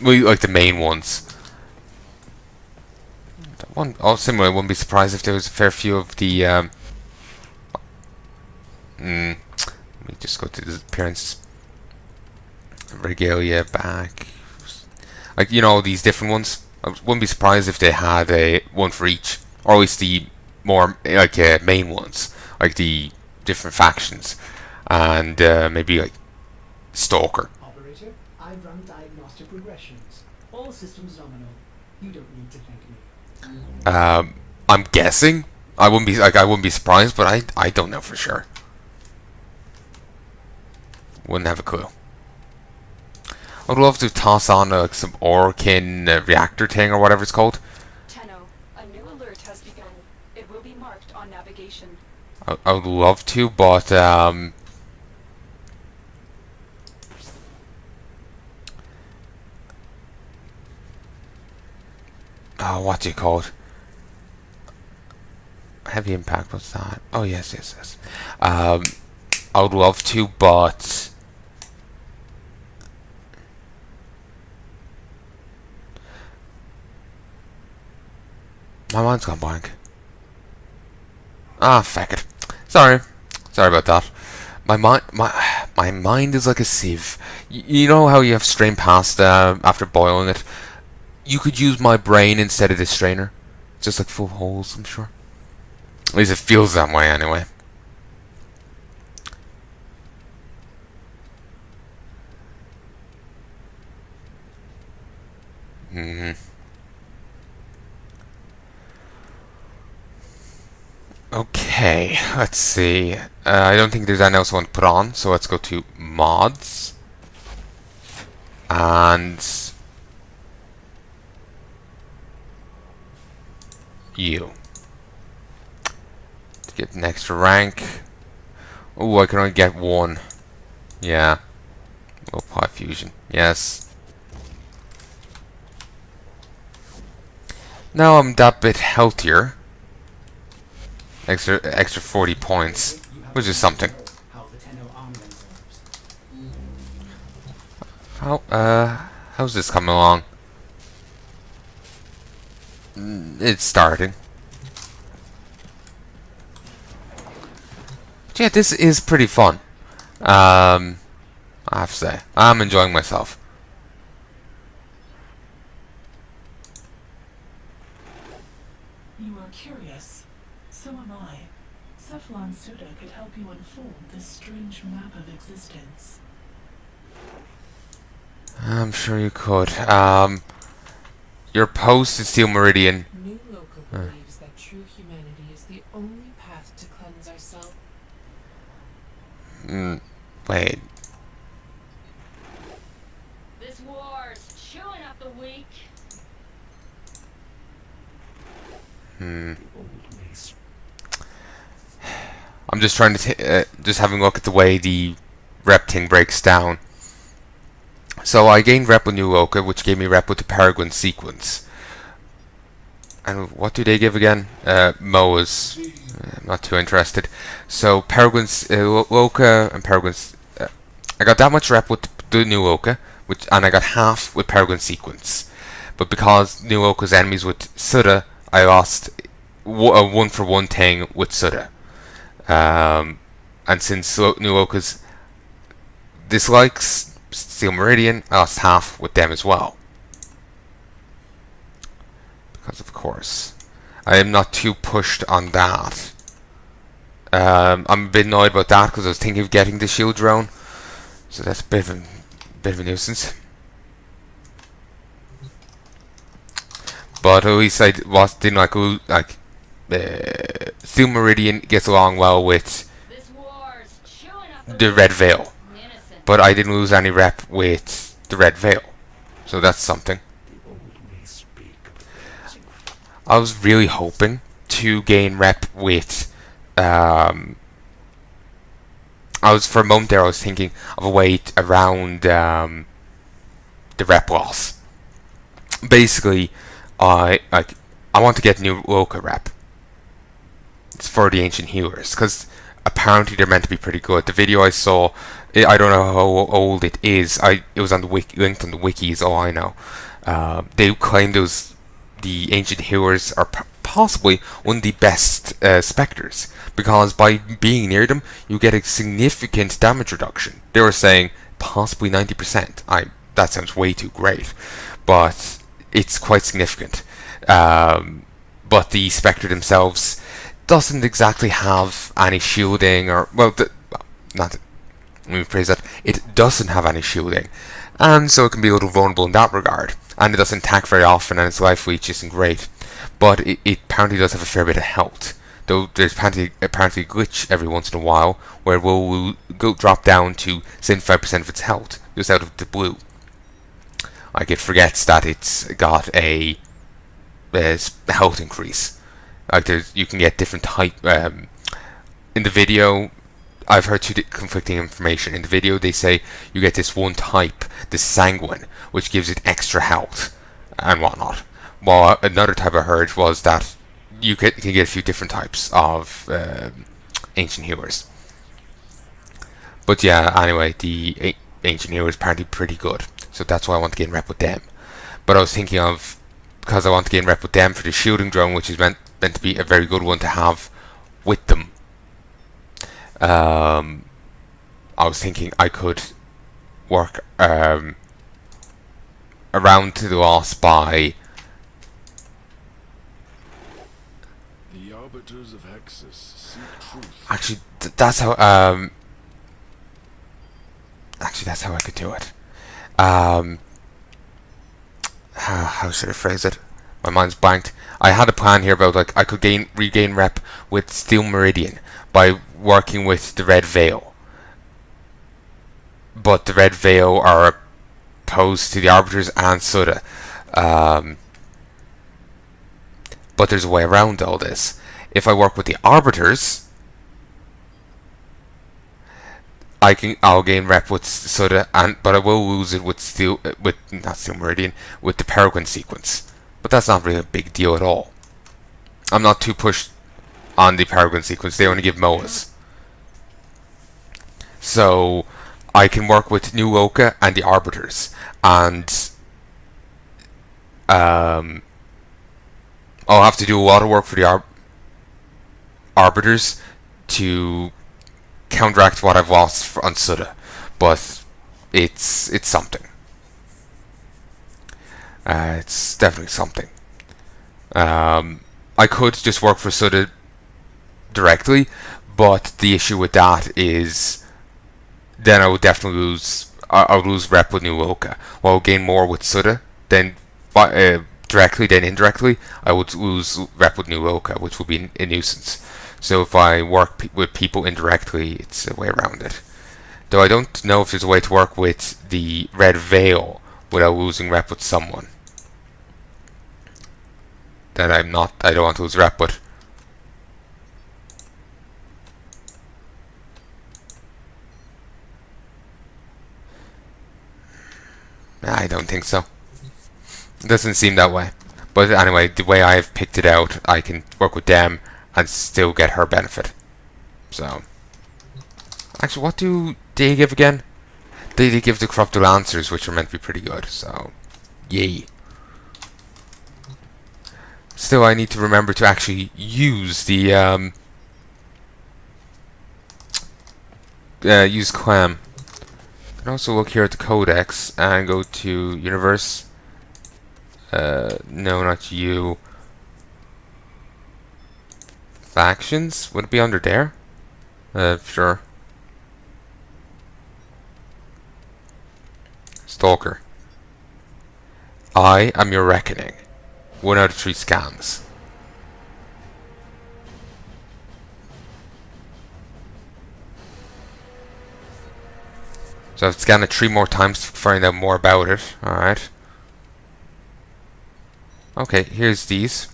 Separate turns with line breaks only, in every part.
like the main ones. That one, similarly, I wouldn't be surprised if there was a fair few of the. Let me just go to the appearance. Regalia back. Like, you know, these different ones. I wouldn't be surprised if they had a one for each, or at least the more like main ones, like the different factions, and maybe like Stalker.
Operator, I run diagnostic regressions. All systems nominal. You don't need to thank me.
I'm guessing. I wouldn't be surprised, but I don't know for sure. Wouldn't have a clue. I'd love to toss on some Orkin reactor thing or whatever it's called.
Tenno, a new alert has begun. It will be marked on navigation.
I would love to, but oh, what do you call it? Heavy impact. What's that? Oh yes. I would love to, but my mind's gone blank. Ah, feck it. Sorry about that. My mind is like a sieve. You know how you have strained pasta after boiling it? You could use my brain instead of the strainer. Just like full holes, I'm sure. At least it feels that way anyway. Okay, let's see. I don't think there's anything else I want to put on, so let's go to mods. And you. To get an extra rank. Oh, I can only get one. Yeah. Low pi fusion. Yes. Now I'm that bit healthier. Extra 40 points, which is something. How's this coming along? It's starting. Yeah, this is pretty fun. I have to say, I'm enjoying myself.
You are curious. So am I. Cephalon Suda could help you unfold this strange map of existence.
I'm sure you could. Your post is Steel Meridian.
New Loka believes that true humanity is the only path to cleanse ourselves.
Wait.
This war's chewing up the weak.
I'm just trying to just having a look at the way the rep thing breaks down. So I gained rep with New Loka, which gave me rep with the Peregrine sequence. And what do they give again? Moas. I'm not too interested. So Peregrine's Loka and Peregrine's. I got that much rep with the New Loka, and I got half with Peregrine sequence. But because New Loka's enemies with Suda, I lost a 1-for-1 thing with Suda. And since New Loka's dislikes Steel Meridian, I lost half with them as well. Because of course, I am not too pushed on that. I'm a bit annoyed about that because I was thinking of getting the shield drone, so that's a bit of a nuisance. But at least I didn't like Steel Meridian gets along well with the Red Veil, but I didn't lose any rep with the Red Veil, so that's something. I was really hoping to gain rep with. For a moment there, I was thinking of a way around the rep loss. Basically, I want to get New Loka rep. It's for the Ancient Healers, because apparently they're meant to be pretty good. The video I saw, I don't know how old it is. It was on the linked on the wiki, is all I know. They claim the ancient healers are possibly one of the best specters, because by being near them you get a significant damage reduction. They were saying possibly 90%. That sounds way too great, but it's quite significant. But the spectre themselves doesn't exactly have any shielding, or not. Let me phrase that. It doesn't have any shielding, and so it can be a little vulnerable in that regard. And it doesn't attack very often, and its life reach isn't great. But it apparently does have a fair bit of health. Though there's apparently a glitch every once in a while where it will drop down to 75% of its health, just out of the blue. Like, it forgets that it's got a health increase. Like, you can get different type. In the video, I've heard two conflicting information. In the video, they say you get this one type, the sanguine, which gives it extra health and whatnot. While another type I heard was that you can get a few different types of ancient healers. But yeah, anyway, the ancient healers are apparently pretty good, so that's why I want to get in rep with them. But I was thinking of, because I want to get in rep with them for the shielding drone, which is meant to be a very good one to have with them. I was thinking I could work around to the loss by
the arbiters of Hexus seek truth.
actually that's how that's how I could do it. How should I phrase it? My mind's blanked. I had a plan here about, like, I could regain rep with Steel Meridian by working with the Red Veil. But the Red Veil are opposed to the Arbiters and Suda. But there's a way around all this. If I work with the Arbiters, I'll gain rep with Suda, but I will lose it with not Steel Meridian, with the Peregrine sequence. But that's not really a big deal at all. I'm not too pushed on the Peregrine sequence. They only give MOAs. So I can work with New Oka and the Arbiters, and I'll have to do a lot of work for the Arbiters to counteract what I've lost on Suda, but it's something. It's definitely something. I could just work for Suda directly, but the issue with that is then I would definitely lose. I'll lose rep with New Oka. While I'll gain more with Suda, then directly, then indirectly, I would lose rep with New Oka, which would be a nuisance. So if I work with people indirectly, it's a way around it. Though I don't know if there's a way to work with the Red Veil without losing rep with someone. That I don't want to lose rep, but I don't think so. It doesn't seem that way. But anyway, the way I've picked it out, I can work with them and still get her benefit. So, actually, what do they give again? They give the corrupted lancers, which are meant to be pretty good. So, yay. Still, I need to remember to actually use the use Clam. I can also look here at the Codex and go to Universe. No, not you. Factions? Would it be under there? Sure. Stalker. I am your reckoning. 1 out of 3 scams. So I've scanned it 3 more times to find out more about it. Alright. Okay, here's these.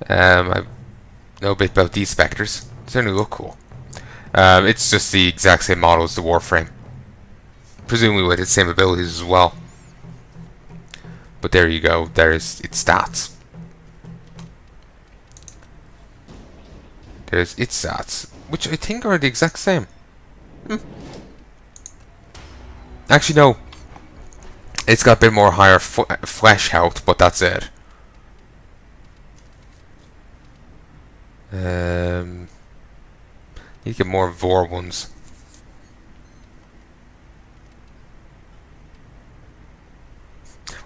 I know a bit about these specters. They certainly look cool. It's just the exact same model as the Warframe. Presumably with its same abilities as well. But there you go, there's its stats. there's its stats, which I think are the exact same. Actually, no. It's got a bit more higher flesh health, but that's it. You get more Vor ones.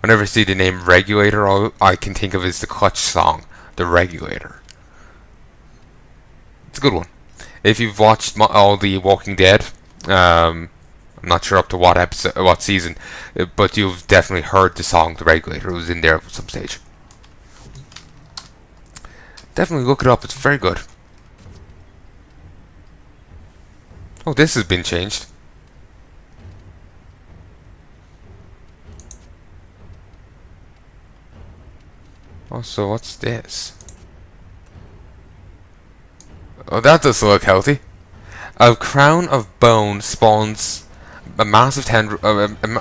Whenever I see the name Regulator, all I can think of is the Clutch song, The Regulator. It's a good one. If you've watched all the Walking Dead, I'm not sure up to what episode, what season, but you've definitely heard the song The Regulator. It was in there at some stage. Definitely look it up. It's very good. Oh, this has been changed. Oh, so what's this? Oh, that doesn't look healthy. A crown of bone spawns a massive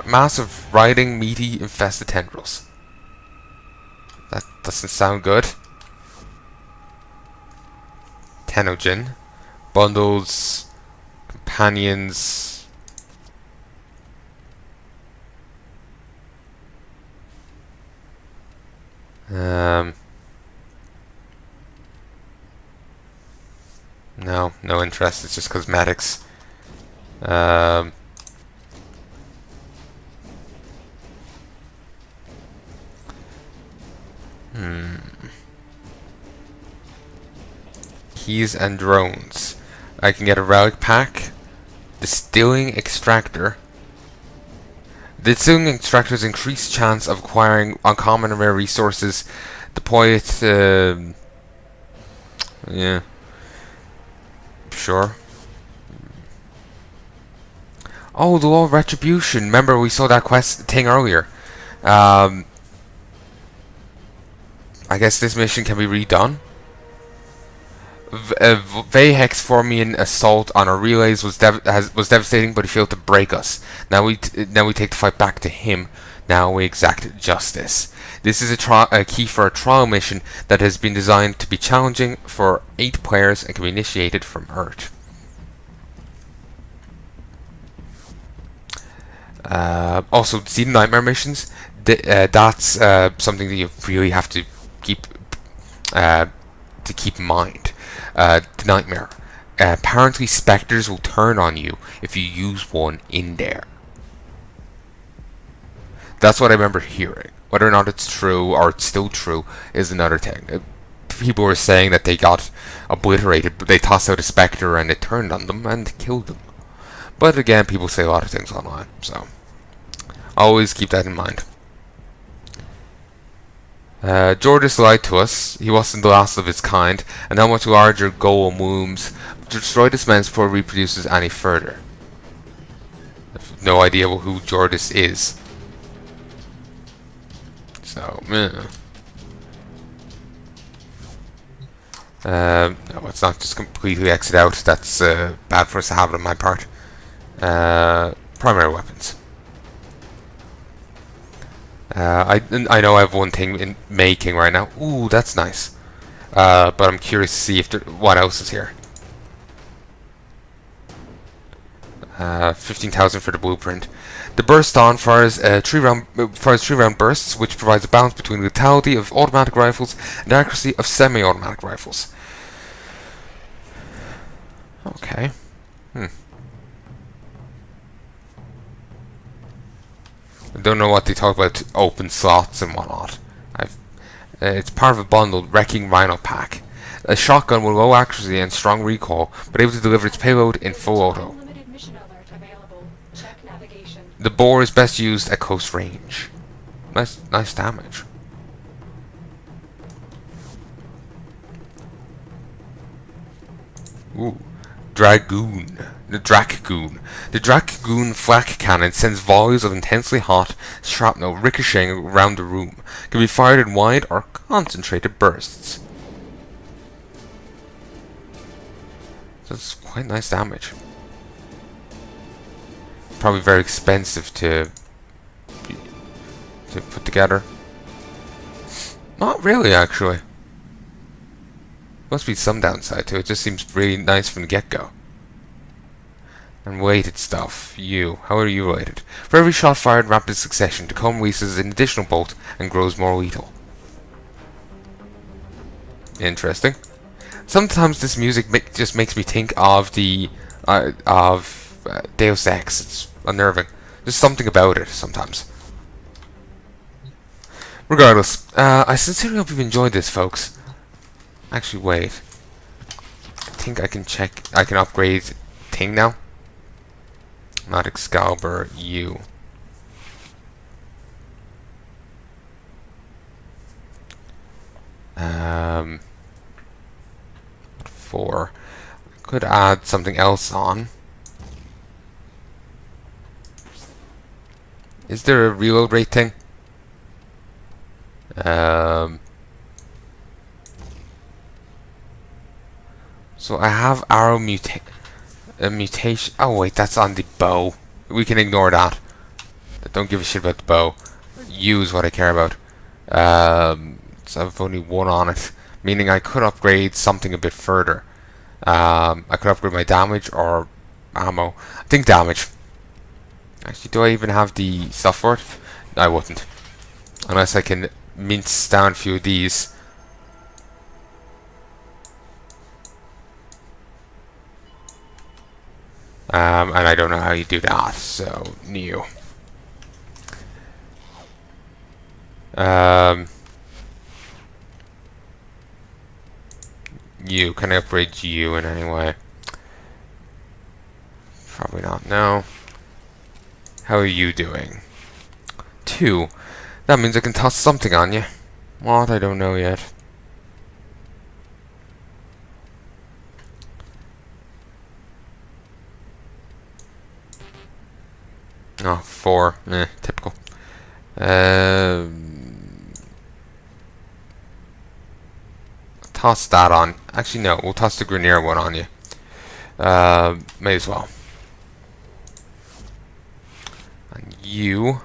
massive writhing, meaty, infested tendrils. That doesn't sound good. Tenogen. Bundles. Companions. No interest. It's just cosmetics. Keys and drones. I can get a relic pack. Distilling extractor. The distilling extractor's increased chance of acquiring uncommon and rare resources. Deploy it. Yeah. Sure. Oh, the Law of Retribution. Remember, we saw that quest thing earlier. I guess this mission can be redone. Vahek's Formian assault on our relays was devastating, but he failed to break us. Now we take the fight back to him. Now we exact justice. This is a key for a trial mission that has been designed to be challenging for 8 players and can be initiated from Earth. Also, see the nightmare missions. That's something that you really have to keep in mind. The nightmare. Apparently, specters will turn on you if you use one in there. That's what I remember hearing. Whether or not it's true or it's still true is another thing. People were saying that they got obliterated, but they tossed out a specter and it turned on them and killed them. But again, people say a lot of things online, so always keep that in mind. Jordis lied to us. He wasn't the last of his kind, and how much larger Golem looms to destroy this menace before it reproduces any further. I have no idea who Jordis is. So, no, let's not just completely exit out. That's bad for us to have it on my part. Primary weapons. I know I have one thing in making right now. Ooh, that's nice. But I'm curious to see if what else is here. 15,000 for the blueprint. The burst on fires 3-round bursts, which provides a balance between lethality of automatic rifles and accuracy of semi-automatic rifles. Okay. I don't know what they talk about open slots and whatnot. It's part of a bundled Wrecking Rhino pack. A shotgun with low accuracy and strong recoil, but able to deliver its payload in full auto.
Unlimited mission alert available. Check navigation.
The bore is best used at close range. Nice damage. Ooh. Dragoon. The Dragoon. The Dragoon flak cannon sends volleys of intensely hot shrapnel ricocheting around the room. Can be fired in wide or concentrated bursts. That's quite nice damage. Probably very expensive to put together. Not really, actually. Must be some downside to it. It just seems really nice from the get-go. And weighted stuff. You. How are you weighted? For every shot fired in rapid succession, the cone releases an additional bolt and grows more lethal. Interesting. Sometimes this music just makes me think of the Deus Ex. It's unnerving. There's something about it sometimes. Regardless, I sincerely hope you've enjoyed this, folks. Actually, wait. I think I can check. I can upgrade thing now. Not Excalibur. You. Four. Could add something else on. Is there a reload rate thing? So I have arrow mutation. Oh wait, that's on the bow. We can ignore that. I don't give a shit about the bow. Use what I care about. So I've only one on it, meaning I could upgrade something a bit further. I could upgrade my damage or ammo. I think damage. Actually, do I even have the stuff for it? I wouldn't. Unless I can mince down a few of these. And I don't know how you do that, so new. You, can I upgrade you in any way? Probably not, no. How are you doing? 2. That means I can toss something on you. What? I don't know yet. Oh, 4. Typical. Toss that on. Actually, no. We'll toss the Grenier one on you. May as well. And you.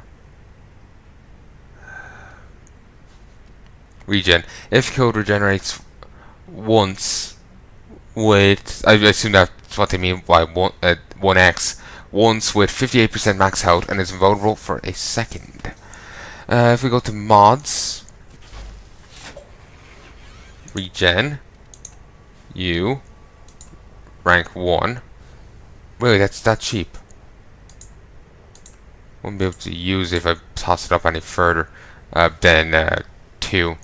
Regen. If killed, regenerates once with... I assume that's what they mean by 1x. Once with 58% max health and is invulnerable for a second. If we go to mods, regen, you, rank 1. Really, that's that cheap. Won't be able to use it if I toss it up any further than 2.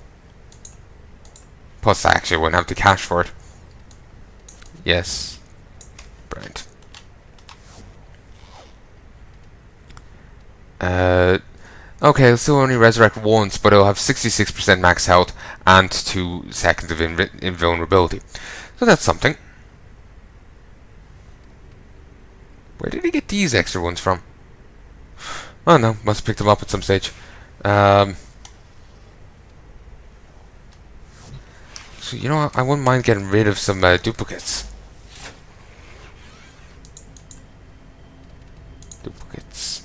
Plus, I actually wouldn't have the cash for it. Yes. Brilliant. Okay, it'll still only resurrect once, but it'll have 66% max health and 2 seconds of invulnerability. So that's something. Where did he get these extra ones from? Oh no, must have picked them up at some stage. So you know what? I wouldn't mind getting rid of some duplicates. Duplicates.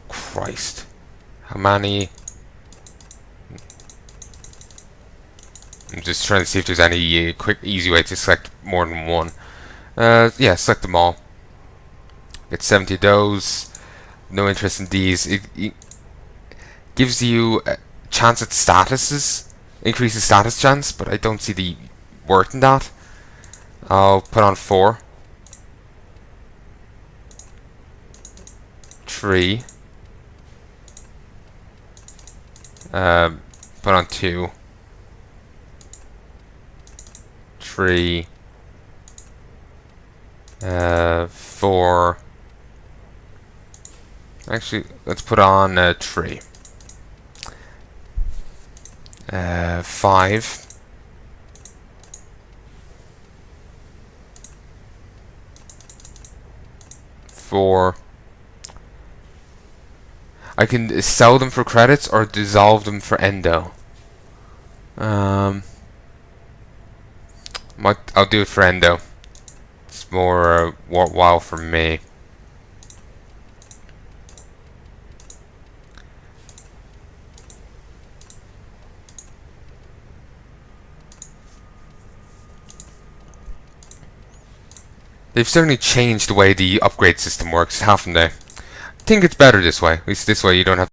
Christ. How many? I'm just trying to see if there's any quick, easy way to select more than one. Yeah, select them all. Get 70 of those. No interest in these. It gives you a chance at statuses. Increases status chance, but I don't see the worth in that. I'll put on 4. 3. Put on 2. 3. 4. Actually, let's put on 3. 5. 4. I can sell them for credits or dissolve them for endo. I'll do it for endo. It's more worthwhile for me. They've certainly changed the way the upgrade system works, haven't they? I think it's better this way. At least this way you don't have